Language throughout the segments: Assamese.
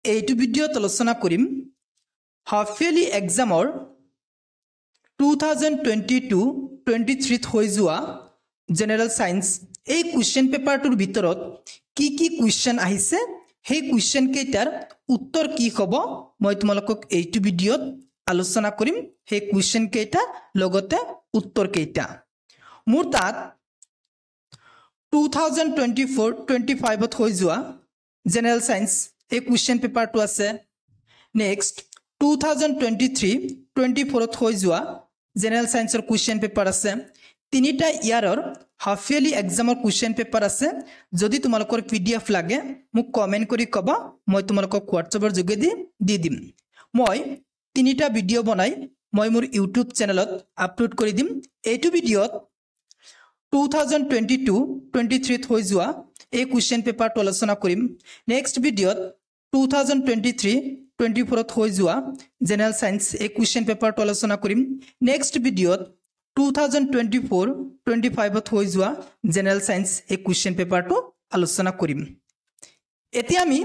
এইটো ভিডিঅ'ত আলোচনা কৰিম হাফ ইয়াৰলি এক্সামৰ 2022-23 হৈ যোৱা জেনেৰেল সায়েন্স এই কোৱেশ্চন পেপাৰটোৰ ভিতৰত কি কোৱেশ্চন আহিছে সেই কোৱেশ্চন কেইটাৰ উত্তৰ কি হ'ব মই তোমালোকক এইটো ভিডিঅ'ত আলোচনা কৰিম সেই কোৱেশ্চন কেইটা লগতে উত্তৰ কেইটা মোৰ তাত 2024-25 ত হৈ যোৱা জেনেৰেল সায়েন্স এই কোৱেশ্চন পেপাৰটো আছে নেক্সট 2023-24 ত হৈ যোৱা জেনেৰেল সায়েন্সৰ কোৱেশ্চন পেপাৰ আছে তিনিটা ইয়াৰৰ হাফ ইয়াৰলি এক্সামৰ কোৱেশ্চন পেপাৰ আছে যদি তোমালোকৰ পিডিএফ লাগে মোক কমেন্ট কৰি কবা মই তোমালোকক হোৱাটছএপৰ যোগেদি দি দিম মই তিনিটা ভিডিঅ' বনাই মই মোৰ ইউটিউব চেনেলত আপলোড কৰি দিম এইটো ভিডিঅ'ত 2022-23 ত হৈ যোৱা এই কোৱেশ্চন পেপাৰটো আলোচনা কৰিম নেক্সট ভিডিঅ'ত 2023-24 ত হৈ যোৱা জেনেৰেল সায়েন্স এই কোৱেশ্চন পেপাৰটো আলোচনা কৰিম নেক্সট ভিডিঅ'ত 2024-25 ত হৈ যোৱা জেনেৰেল সায়েন্স এই কোৱেশ্চন পেপাৰটো আলোচনা কৰিম এতিয়া আমি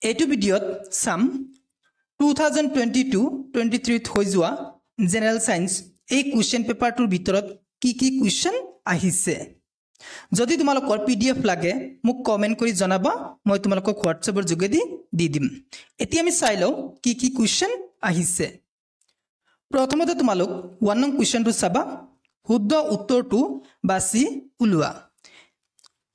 এইটো ভিডিঅ'ত চাম 2022-23 ত হৈ যোৱা জেনেৰেল সায়েন্স এই কোৱেশ্চন পেপাৰটোৰ ভিতৰত কি কোৱেশ্চন আহিছে যদি তোমালোকৰ পিডিএফ লাগে মোক কমেন্ট কৰি জনাবা মই তোমালোকক হোৱাটছএপৰ যোগেদি দি দিম এতিয়া আমি চাই লওঁ কি কোৱেশ্চন আহিছে প্ৰথমতে তোমালোক 1 নং কোৱেশ্চনটো চাবা শুদ্ধ উত্তৰটো বাছি উলোৱা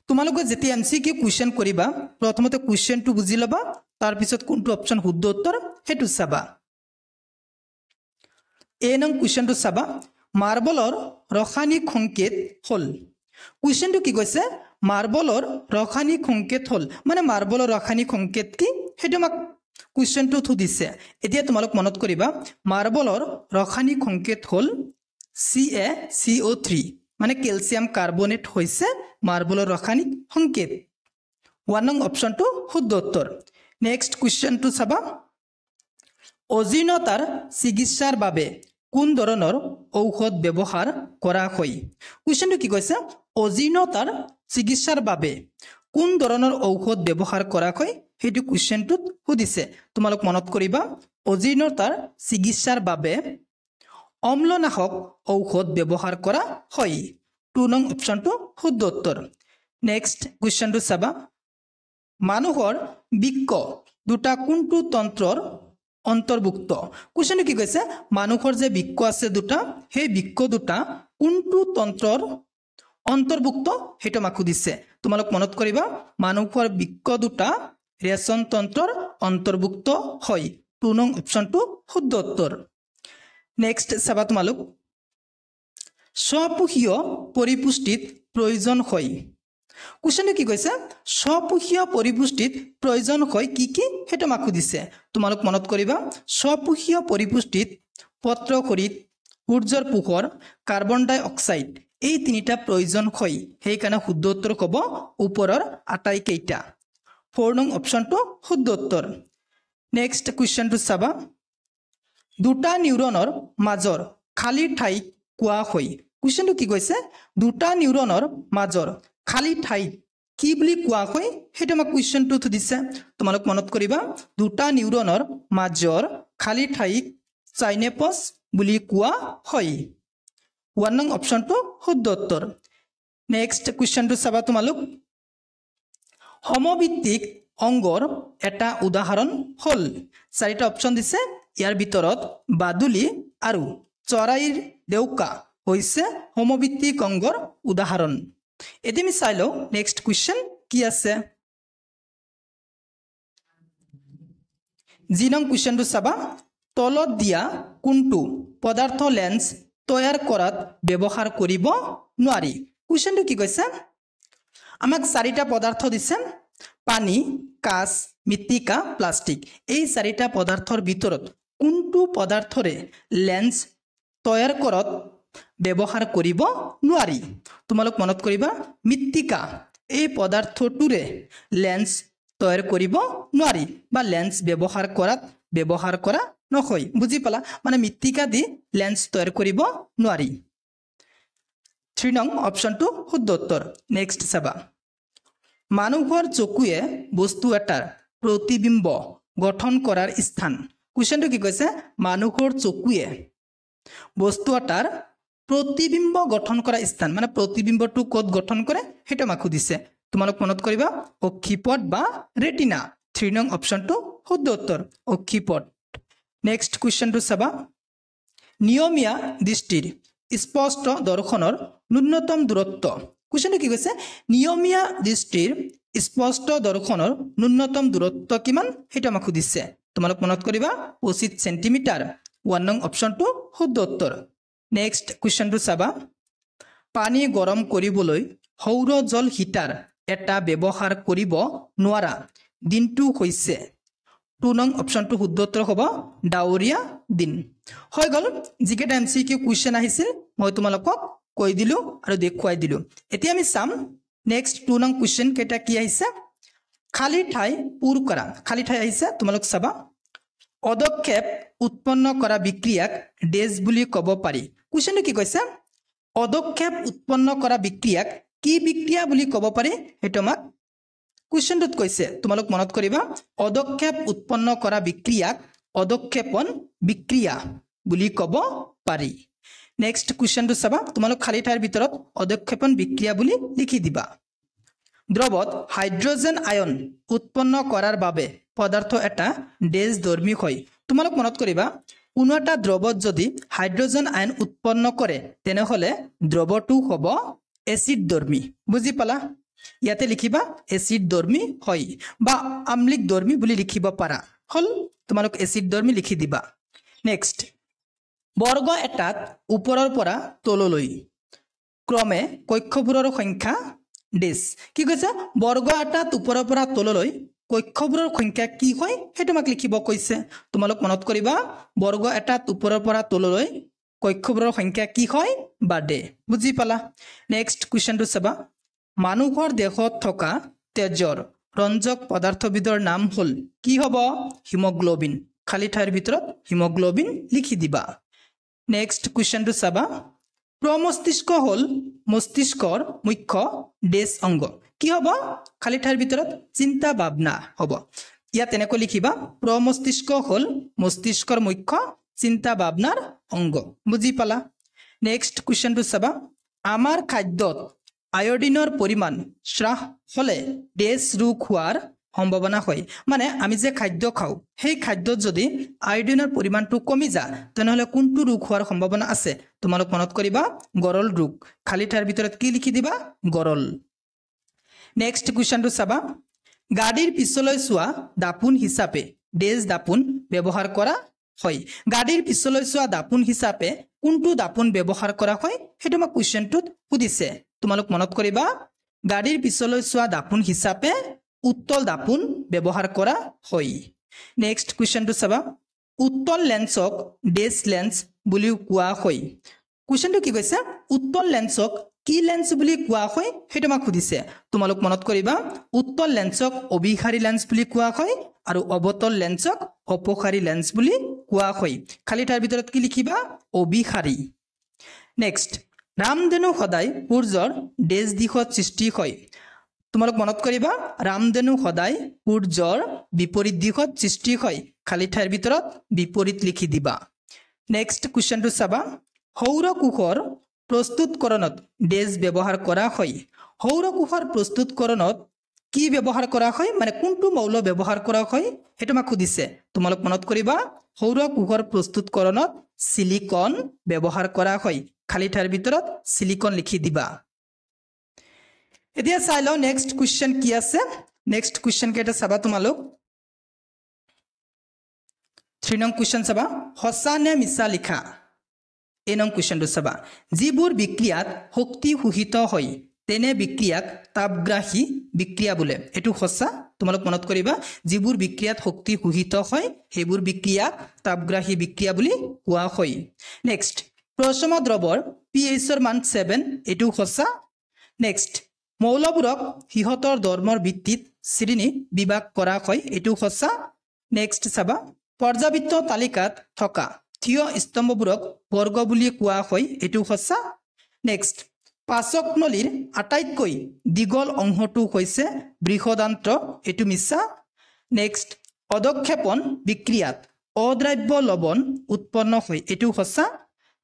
তোমালোকে যেতিয়া এমসিকিউ কোৱেশ্চন কৰিবা প্ৰথমতে কোৱেশ্চনটো বুজি লবা তাৰ পিছত কোনটো অপচন শুদ্ধ উত্তৰ হেতু চাবা এ নং কোৱেশ্চনটো চাবা মাৰ্বলৰ ৰাসায়নিক সংকেত হল কোৱেশ্চনটো কি কৈছে মাৰ্বলৰ ৰাসায়নিক সংকেত হল মানে মাৰ্বলৰ ৰাসায়নিক সংকেত কি হেতু আমাক কোৱেশ্চনটো থুদিছে এতিয়া তোমালোক মনত কৰিবা মাৰ্বলৰ ৰাসায়নিক সংকেত হল CaCO3 মানে ক্যালসিয়াম কাৰ্বনেট হৈছে মাৰ্বলৰ ৰাসায়নিক সংকেত 1 নং অপচনটো শুদ্ধ উত্তৰ নেক্সট কোৱেশ্চনটো চাবা অজীৰ্ণতাৰ চিকিৎসাৰ বাবে কোন ধৰণৰ ঔষধ ব্যৱহাৰ কৰা হয় কোৱেশ্চনটো কি কৈছে অজীৰ্ণতাৰ চিকিৎসাৰ বাবে কোন ধৰণৰ ঔষধ ব্যৱহাৰ কৰা হয় হেতু কোৱেশ্চনটোত সুধিছে তোমালোক মনত কৰিবা অজীৰ্ণতাৰ চিকিৎসাৰ বাবে অম্লনাশক ঔষধ ব্যৱহাৰ কৰা হয় 2 নং অপচনটো শুদ্ধ উত্তৰ নেক্সট কোৱেশ্চনটো চাবা মানুহৰ বৃক্ক দুটা কোনটো তন্ত্ৰৰ অন্তৰ্ভুক্ত কোৱেশ্চনটো কি কৈছে মানুহৰ যে বৃক্ক আছে দুটা সেই বৃক্ক দুটা কোনটো তন্ত্ৰৰ অন্তৰ্ভুক্ত হেতু আমাক সুধিছে তোমালোক মনত কৰিবা মানুহৰ বৃক্ক দুটা ৰেচন তন্ত্ৰৰ অন্তৰ্ভুক্ত হয় 2 নং অপচনটো শুদ্ধ উত্তৰ নেক্সট চাবা তোমালোক স্বপোষীয় পৰিপুষ্টিত প্ৰয়োজন হয় কোৱেশ্চনটো কি কৈছে স্বপোষীয় পৰিপুষ্টিত প্ৰয়োজন হয় কি হেতু আমাক সুধিছে তোমালোক মনত কৰিবা স্বপোষীয় পৰিপুষ্টিত পত্ৰখৰিত সূৰ্যৰ পোহৰ কাৰ্বন ডাই অক্সাইড এই তিনিটা প্ৰয়োজন হয় সেই কাৰণে শুদ্ধ উত্তৰ হ'ব ওপৰৰ আটাইকেইটা 4 নং অপচনটো শুদ্ধ উত্তৰ নেক্সট কোৱেশ্চনটো চাবা দুটা নিউৰনৰ মাজৰ খালি ঠাই কোৱা হয় কোৱেশ্চনটো কি কৈছে দুটা নিউৰনৰ মাজৰ খালি ঠাই কি বুলি কোৱা হয় হেতু আমাক কোৱেশ্চনটো দিছে তোমালোক মনত কৰিবা দুটা নিউৰনৰ মাজৰ খালি ঠাই সাইনেপছ বুলি কোৱা হয় 1 নং অপচনটো শুদ্ধ উত্তৰ নেক্সট কোৱেশ্চনটো চাবা তোমালোক সমভিত্তিক অংগৰ এটা উদাহৰণ হল চাৰিটা অপচন দিছে ইয়াৰ ভিতৰত বাদুলি আৰু চৰাইৰ দেউকা হৈছে সমভিত্তিক অংগৰ উদাহৰণ এতিয়া আমি চাই লওঁ নেক্সট কোৱেশ্চন কি আছে জি নং কোৱেশ্চনটো চাবা তলত দিয়া কোনটো পদাৰ্থ লেন্স তৈয়াৰ কৰাত ব্যৱহাৰ কৰিব নোৱাৰি কোৱেশ্চনটো কি কৈছে আমাক চাৰিটা পদাৰ্থ দিছে পানী কাঁচ মৃত্তিকা প্লাষ্টিক এই চাৰিটা পদাৰ্থৰ ভিতৰত কোনটো পদাৰ্থৰে লেন্স তৈয়াৰ কৰাত ব্যৱহাৰ কৰিব নোৱাৰি তোমালোক মনত কৰিবা মৃত্তিকা এই পদাৰ্থটোৰে লেন্স তৈয়াৰ কৰিব নোৱাৰি বা লেন্স ব্যৱহাৰ কৰা নহয় বুজি পালা মানে মৃত্তিকা দি লেন্স তৈয়াৰ কৰিব নোৱাৰি 3 নং অপচনটো শুদ্ধ উত্তৰ নেক্সট চাবা মানুহৰ চকুৱে বস্তু এটাৰ প্ৰতিবিম্ব গঠন কৰাৰ স্থান কোৱেশ্চনটো কি কৈছে মানুহৰ চকুৱে বস্তু এটাৰ প্ৰতিবিম্ব গঠন কৰা স্থান মানে প্ৰতিবিম্বটো ক'ত গঠন কৰে হেটো আমাক সুধিছে তোমালোক মনত কৰিবা অক্ষিপট বা ৰেটিনা 3 নং অপচনটো শুদ্ধ উত্তৰ অক্ষিপট নেক্সট কোৱেশ্চনটো চাবা নিয়মীয়া দৃষ্টিৰ স্পষ্ট দৰ্শনৰ ন্যূনতম দূৰত্ব কোৱেশ্চনটো কি কৈছে নিয়মীয়া দৃষ্টিৰ স্পষ্ট দৰ্শনৰ ন্যূনতম দূৰত্ব কিমান হেটো আমাক সুধিছে তোমালোক মনত কৰিবা 25 সেন্টিমিটাৰ 1 নং অপচনটো শুদ্ধ উত্তৰ নেক্সট কোৱেশ্চনটো চাবা পানী গৰম কৰিবলৈ সৌৰ জল হিটাৰ এটা ব্যৱহাৰ কৰিব নোৱাৰা দিনটো হৈছে 2 নং অপচনটো শুদ্ধ উত্তৰ হ'ব ডাৱৰীয়া দিন হৈ গল জিকে এমসিকিউ কোৱেশ্চন আহিছিল মই তোমালোকক কৈ দিলো আৰু দেখুৱাই দিলো এতিয়া আমি চাম নেক্সট 2 নং কোৱেশ্চন কেটা কি আহিছে খালি ঠাই পূৰ কৰা খালি ঠাই আহিছে তোমালোক চাবা অদক্ষেপ উৎপন্ন কৰা বিক্ৰিয়াক ডেজ বুলি ক'ব পাৰি কোৱেশ্চনটো কি কৈছে অদক্ষেপ উৎপন্ন কৰা বিক্ৰিয়াক কি বিক্ৰিয়া বুলি ক'ব পাৰি হেটো আমাক কোৱেশ্চনটোত কৈছে তোমালোক মনত কৰিবা অদক্ষেপ উৎপন্ন কৰা বিক্ৰিয়াক অদক্ষেপন বিক্ৰিয়া বুলি ক'ব পাৰি নেক্সট কোৱেশ্চনটো চাবা তোমালোক খালি ঠাইৰ ভিতৰত অদক্ষেপন বিক্ৰিয়া বুলি লিখি দিবা দ্ৰৱত হাইড্ৰোজেন আয়ন উৎপন্ন কৰাৰ বাবে পদাৰ্থ এটা ডেজ ধৰ্মী হয় তোমালোক মনত কৰিবা কোনো এটা দ্ৰৱত যদি হাইড্ৰোজেন আয়ন উৎপন্ন কৰে তেনেহলে দ্ৰৱটো হ'ব এসিড ধৰ্মী বুজি পালা ইয়াতে লিখিবা এসিড ধৰ্মী হয় বা আম্লিক ধৰ্মী বুলি লিখিব পাৰা হল তোমালোক এসিড ধৰ্মী লিখি দিবা নেক্সট বৰ্গ এটাত ওপৰৰ পৰা তললৈ ক্ৰমে কক্ষবোৰৰ সংখ্যা ডেজ কি কৈছে বৰ্গ এটাত ওপৰৰ পৰা তললৈ কক্ষবোৰৰ সংখ্যা কি হয় হেটো আমাক লিখিব কৈছে তোমালোক মনত কৰিবা বৰ্গ এটাত ওপৰৰ পৰা তললৈ কক্ষবোৰৰ সংখ্যা কি হয় বা ডে বুজি পালা নেক্সট কোৱেশ্চনটো চাবা মানুহৰ দেহত থকা তেজৰ ৰঞ্জক পদাৰ্থবিধৰ নাম হল কি হ'ব হিমোগ্লোবিন খালি ঠাইৰ ভিতৰত হিমোগ্লোবিন লিখি দিবা নেক্সট কোৱেশ্চনটো চাবা প্ৰমস্তিষ্ক হল মস্তিষ্কৰ মুখ্য ডেজ অংগ কি হ'ব খালি ঠাইৰ ভিতৰত চিন্তা ভাৱনা হ'ব ইয়াত এনেকৈ লিখিবা প্ৰমস্তিষ্ক হল মস্তিষ্কৰ মুখ্য চিন্তা ভাৱনাৰ অংগ বুজি পালা নেক্সট কোৱেশ্চনটো চাবা আমাৰ খাদ্যত আয়োডিনৰ পৰিমাণ হ্ৰাস হলে ডেজ ৰোগ হোৱাৰ সম্ভাৱনা হয় মানে আমি যে খাদ্য খাও সেই খাদ্যত যদি আয়োডিনৰ পৰিমাণটো কমি যায় তেনেহলে কোনটো ৰোগ হোৱাৰ সম্ভাৱনা আছে তোমালোক মনত কৰিবা গৰল ৰোগ খালি ঠাইৰ ভিতৰত কি লিখি দিবা গৰল নেক্সট কোৱেশ্চনটো চাবা গাড়ীৰ পিছলৈ চোৱা দাপোন হিচাপে ডেজ দাপোন ব্যৱহাৰ কৰা হয় গাড়ীৰ পিছলৈ চোৱা দাপোন হিচাপে কোনটো দাপোন ব্যৱহাৰ কৰা হয় হেটো মই কোৱেশ্চনটোত সুধিছে তোমালোক মনত কৰিবা গাড়ীৰ পিছলৈ চোৱা দাপোন হিচাপে উত্তল দাপোন ব্যৱহাৰ কৰা হয় নেক্সট কোৱেশ্চনটো চাবা উত্তল লেন্সক ডেজ লেন্স বুলি কোৱা হয় কোৱেশ্চনটো কি কৈছে উত্তল লেন্সক কি লেন্স বুলি কোৱা হয় হেটো আমাক সুধিছে তোমালোক মনত কৰিবা উত্তল লেন্সক অভিসাৰী লেন্স বুলি কোৱা হয় আৰু অবতল লেন্সক অপসাৰী লেন্স বুলি কোৱা হয় খালি ঠাইৰ ভিতৰত কি লিখিবা অভিসাৰী নেক্সট ৰামধেনু সদায় সূৰ্যৰ ডেজ দিশত সৃষ্টি হয় তোমালোক মনত কৰিবা ৰামধেনু সদায় সূৰ্যৰ বিপৰীত দিশত সৃষ্টি হয় খালি ঠাইৰ ভিতৰত বিপৰীত লিখি দিবা নেক্সট কোৱেশ্চনটো চাবা সৌৰ কোষৰ প্ৰস্তুতকৰণত ডেজ ব্যৱহাৰ কৰা হয় সৌৰ কোষৰ প্ৰস্তুতকৰণত কি ব্যৱহাৰ কৰা হয় মানে কোনটো মৌল ব্যৱহাৰ কৰা হয় হেটো আমাক সুধিছে তোমালোক মনত কৰিবা সৌৰ কোষৰ প্ৰস্তুতকৰণত সিলিকন ব্যৱহাৰ কৰা হয় খালি ঠাইৰ ভিতৰত সিলিকন লিখি দিবা এতিয়া চাই লও নেক্সট কোৱেশ্চন কি আছে নেক্সট কোৱেশ্চন কেটা চাবা তোমালোক 3 নং কোৱেশ্চন চাবা হসা নে মিছা লিখা এ নং কোৱেশ্চনটো চাবা যিবোৰ বিক্ৰিয়াত শক্তি শোষিত হয় তেনে বিক্ৰিয়াক তাপগ্ৰাহী বিক্ৰিয়া বোলে এটো হসা তোমালোক মনত কৰিবা যিবোৰ বিক্ৰিয়াত শক্তি শোষিত হয় হেবোৰ বিক্ৰিয়াক তাপগ্ৰাহী বিক্ৰিয়া বুলি কোৱা হয় নেক্সট প্ৰশম দ্ৰৱৰ pH ৰ মান 7 এটো হসা নেক্সট মৌলবোৰক হিহতৰ ধৰ্মৰ ভিত্তিত শ্ৰেণী বিভাগ কৰা হয় এটো হসা নেক্সট চাবা পৰ্যাবৃত্ত তালিকাত থকা থিয় স্তম্ভবোৰক বৰ্গ বুলি কোৱা হয় এটো হসা নেক্সট পাচক নলীৰ আটাইতকৈ দীঘল অংশটো হৈছে বৃহদান্ত্ৰ এটো মিছা নেক্সট অদক্ষেপণ বিক্ৰিয়াত অদ্ৰাব্য লৱণ উৎপন্ন হয় এটো হসা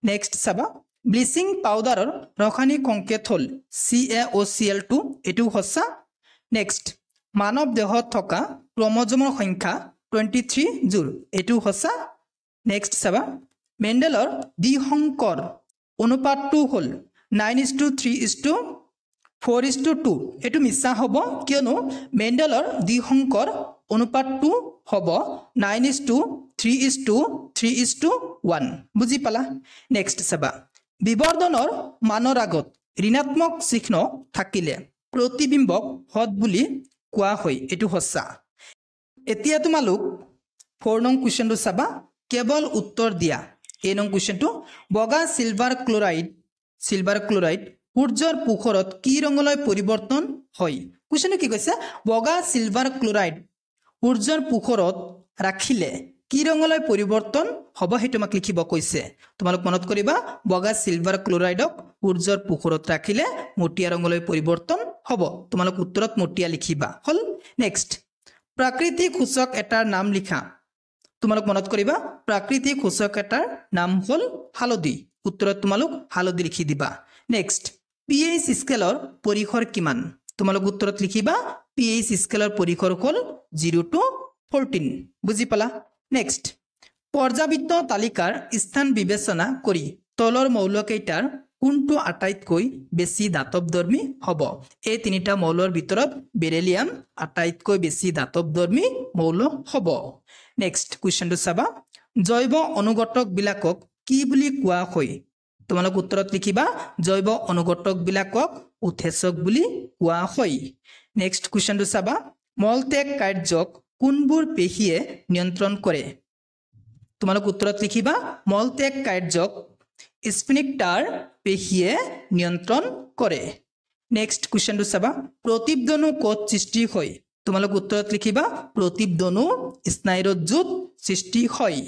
নেক্সট চাবা ব্লিচিং পাউডাৰৰ ৰাসায়নিক সংকেত হল CaOCl2 এটো হসা নেক্সট মানৱ দেহত থকা ক্ৰমজমৰ সংখ্যা 23 জোৰ এটো হসা নেক্সট চাবা মেণ্ডেলৰ দ্বিসংকৰ অনুপাতটো হল 9:3:4:2 এটো মিছা হ'ব কিয়নো মেণ্ডেলৰ দ্বিসংকৰ অনুপাতটো হ'ব 9:3:3:1 বুজি পালা নেক্সট চাবা বিবৰ্ধনৰ মানৰ আগত ঋণাত্মক চিহ্ন থাকিলে প্ৰতিবিম্বক হদ বুলি কোৱা হয় এটো হসা এতিয়া তোমালোক 4 নং কোৱেশ্চনটো চাবা কেৱল উত্তৰ দিয়া এই নং কোৱেশ্চনটো বগা সিলভাৰ ক্লোৰাইড সূৰ্যৰ পোহৰত কি ৰঙলৈ পৰিৱৰ্তন হয় কোৱেশ্চনটো কি কৈছে বগা সিলভাৰ ক্লোৰাইড সূৰ্যৰ পোহৰত ৰাখিলে কি ৰঙলৈ পৰিৱৰ্তন হ'ব হেতু মাক লিখিব কৈছে তোমালোক মনত কৰিবা বগা সিলভাৰ ক্লোৰাইডক সূৰ্যৰ পোহৰত ৰাখিলে মটিয়া ৰঙলৈ পৰিৱৰ্তন হ'ব তোমালোক উত্তৰত মটিয়া লিখিবা হল নেক্সট প্ৰাকৃতিক সূচক এটাৰ নাম লিখা তোমালোক মনত কৰিবা প্ৰাকৃতিক সূচক এটাৰ নাম হল হালধি উত্তৰত তোমালোক হালধি লিখি দিবা নেক্সট pH স্কেলৰ পৰিসৰ কিমান তোমালোক উত্তৰত লিখিবা pH স্কেলৰ পৰিসৰ হল 0 to 14 বুজি পালা নেক্সট পৰ্যাবৃত্ত তালিকাৰ স্থান বিবেচনা কৰি তলৰ মৌলকেইটাৰ কোনটো আটাইতকৈ বেছি দাতৱধৰ্মী হ'ব এই তিনিটা মৌলৰ ভিতৰত বেৰিলিয়াম আটাইতকৈ বেছি দাতৱধৰ্মী মৌল হ'ব নেক্সট কোৱেশ্চনটো চাবা জৈৱ অনুঘটক বিলাকক কি বুলি কোৱা হয় তোমালোক উত্তৰত লিখিবা জৈৱ অনুঘটক বিলাকক উৎসেচক বুলি কোৱা হয় নেক্সট কোৱেশ্চনটো চাবা মলত্যাগ কাৰ্যক কোনবোৰ পেশীয়ে নিয়ন্ত্ৰণ কৰে তোমালোক উত্তৰত লিখিবা মলত্যাগ কাৰ্যক স্ফিনক্টাৰ পেশীয়ে নিয়ন্ত্ৰণ কৰে নেক্সট কোৱেশ্চনটো চাবা প্ৰতিবদনু ক'ত সৃষ্টি হয় তোমালোক উত্তৰত লিখিবা প্ৰতিবদনু স্নায়ুৰজ্জুত সৃষ্টি হয়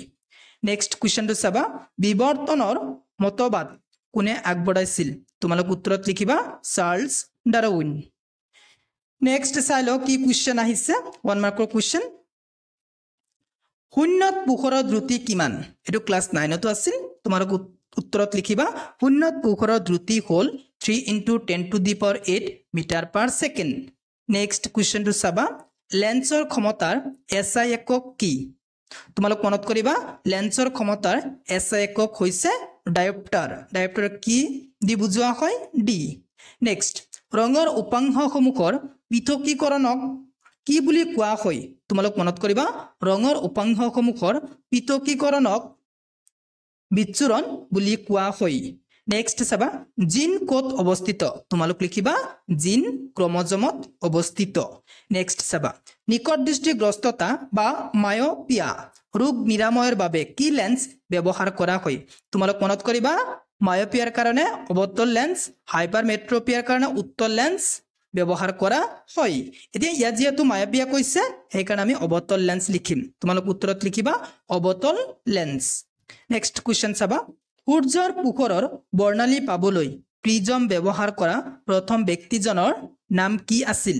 নেক্সট কোৱেশ্চনটো চাবা বিবৰ্তনৰ মতবাদ কোনে আগবঢ়াইছিল তোমালোক উত্তৰত লিখিবা চাৰ্লছ ডাৰউইন নেক্সট চাইলো কি কোৱেশ্চন আহিছে 1 মাৰ্কৰ কোৱেশ্চন শূন্যত পোহৰৰ দ্ৰুতি কিমান এটো ক্লাস 9 তো আছিল তোমালোক উত্তৰত লিখিবা শূন্যত পোহৰৰ দ্ৰুতি হল 3 × 10⁸ মিটাৰ পাৰ সেকেন্ড নেক্সট কোৱেশ্চনটো চাবা লেন্সৰ ক্ষমতাৰ SI একক কি তোমালোক মনত কৰিবা লেন্সৰ ক্ষমতাৰ SI একক হৈছে ডায়োপ্টাৰ কি দি বুজোৱা হয় ডি নেক্সট ৰঙৰ উপাংশসমূহৰ পৃথকীকৰণক কি বুলি কোৱা হয় তোমালোক মনত কৰিবা ৰঙৰ উপাংশসমূহৰ পৃথকীকৰণক বিচ্ছুৰণ বুলি কোৱা হয় নেক্সট চাবা জিন কোড অৱস্থিত তোমালোক লিখিবা জিন ক্ৰোমোজোমত অৱস্থিত নেক্সট চাবা নিকট দৃষ্টিগ্ৰস্ততা বা মায়োপিয়া ৰোগ নিৰাময়ৰ বাবে কি লেন্স ব্যৱহাৰ কৰা হয় তোমালোক মনত কৰিবা মায়োপিয়াৰ কাৰণে অৱতল লেন্স হাইপাৰমেট্ৰোপিয়াৰ কাৰণে উত্তল লেন্স ব্যৱহাৰ কৰা হয় এতিয়া ইয়া যেহেতু মায়োপিয়া কৈছে সেই কাৰণে আমি অৱতল লেন্স লিখিম তোমালোক উত্তৰত লিখিবা অৱতল লেন্স নেক্সট কোৱেশ্চন চাবা সূৰ্যৰ পোহৰৰ বৰ্ণালী পাবলৈ প্ৰিজম ব্যৱহাৰ কৰা প্ৰথম ব্যক্তিজনৰ নাম কি আছিল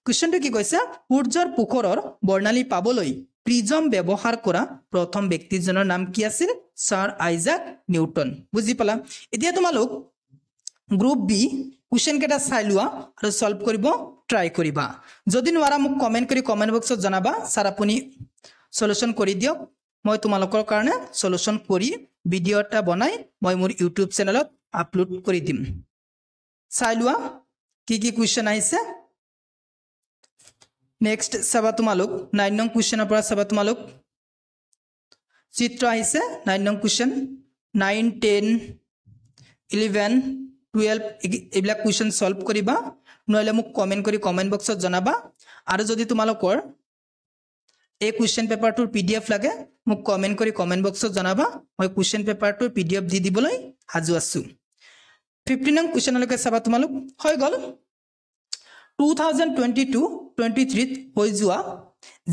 কোৱেশ্চনটো কি কৈছে সূৰ্যৰ পোহৰৰ বৰ্ণালী পাবলৈ প্ৰিজম ব্যৱহাৰ কৰা প্ৰথম ব্যক্তিজনৰ নাম কি আছিল ছাৰ আইজাক নিউটন বুজি পালা এতিয়া তোমালোক গ্ৰুপ বি কোৱেশ্চন কেটা চাই লোৱা আৰু সলভ কৰিব ট্ৰাই কৰিবা যদি নোৱাৰা মোক কমেন্ট কৰি কমেন্ট বক্সত জনাবা স্যাৰ আপুনি সলিউশন কৰি দিয়ক মই তোমালোকৰ কাৰণে সলিউশন কৰি ভিডিও এটা বনাই মই মোৰ ইউটিউব চেনেলত আপলোড কৰি দিম চাই লোৱা কি কোৱেশ্চন আহিছে নেক্সট চাবা তোমালোক 9 নং কোৱেশ্চনৰ পৰা চাবা তোমালোক চিত্ৰ আহিছে 9 নং কোৱেশ্চন 9 10 11 12 এইবিলাক কোৱেশ্চন সলভ কৰিবা নহলে মোক কমেন্ট কৰি কমেন্ট বক্সত জনাবা আৰু যদি তোমালোকৰ এই কোৱেশ্চন পেপাৰটোৰ PDF লাগে মোক কমেন্ট কৰি কমেন্ট বক্সত জনাবা মই কোৱেশ্চন পেপাৰটোৰ PDF দি দিবলৈ হাজু আছো 15 নং কোৱেশ্চনলৈকে চাবা তোমালোক হৈ গল 2022-23 হৈ যোৱা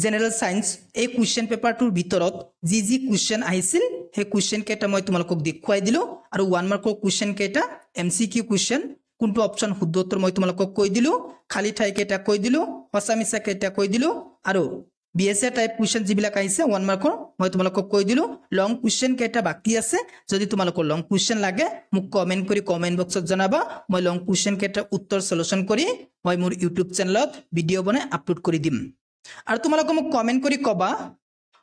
জেনাৰেল সায়েন্স এই কোৱেশ্চন পেপাৰটোৰ ভিতৰত জি কোৱেশ্চন আহিছিল হে কোৱেশ্চন কেটা মই তোমালোকক দেখুৱাই দিলো আৰু 1 মাৰ্কৰ কোৱেশ্চন কেটা MCQ কোৱেশ্চন কোনটো অপচন শুদ্ধ উত্তৰ মই তোমালোকক কৈ দিলো খালি ঠাই কেটা কৈ দিলো হসা মিছা কেটা কৈ দিলো আৰু BSA টাইপ কুৱেশ্যন যিবিলাক আহিছে 1 মাৰ্কৰ মই তোমালোকক কৈ দিলোঁ লং কুৱেশ্যন কেইটা বাকী আছে যদি তোমালোকৰ লং কুৱেশ্যন লাগে মোক কমেণ্ট কৰি কমেণ্ট বক্সত জনাবা মই লং কুৱেশ্যন কেইটাৰ উত্তৰ সলিউশ্যন কৰি মই মোৰ ইউটিউব চেনেলত ভিডিঅ' বনাই আপলোড কৰি দিম আৰু তোমালোকে মোক কমেণ্ট কৰি ক'বা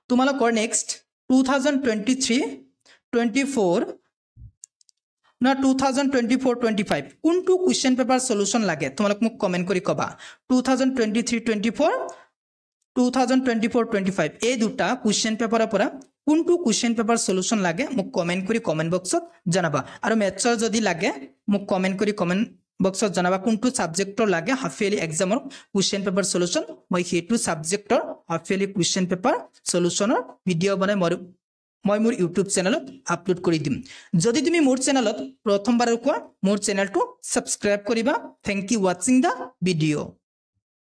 তোমালোকৰ নেক্সট 2023-24 না 2024-25 কোনটো কুৱেশ্যন পেপাৰ সলিউশ্যন লাগে তোমালোক মোক কমেণ্ট কৰি ক'বা 2023-24 2024-25 এই দুটা কুৱেশ্যন পেপাৰৰ পৰা কোনটো কুৱেশ্যন পেপাৰ সলিউশ্যন লাগে মোক কমেণ্ট কৰি কমেণ্ট বক্সত জনাবা আৰু মেথছৰ যদি লাগে মোক কমেণ্ট কৰি কমেণ্ট বক্সত জনাবা কোনটো সাবজেক্টৰ লাগে হাফ ইয়াৰলি এক্সামৰ কুৱেশ্যন পেপাৰ সলিউশ্যন মই সেইটো সাবজেক্টৰ হাফ ইয়াৰলি কুৱেশ্যন পেপাৰ সলিউশ্যনৰ ভিডিঅ' বনাই মই মোৰ ইউটিউব চেনেলত আপলোড কৰি দিম যদি তুমি মোৰ চেনেলত প্ৰথমবাৰ কোৱা মোৰ চেনেলটো সাবস্ক্ৰাইব কৰিবা thank you watching the video'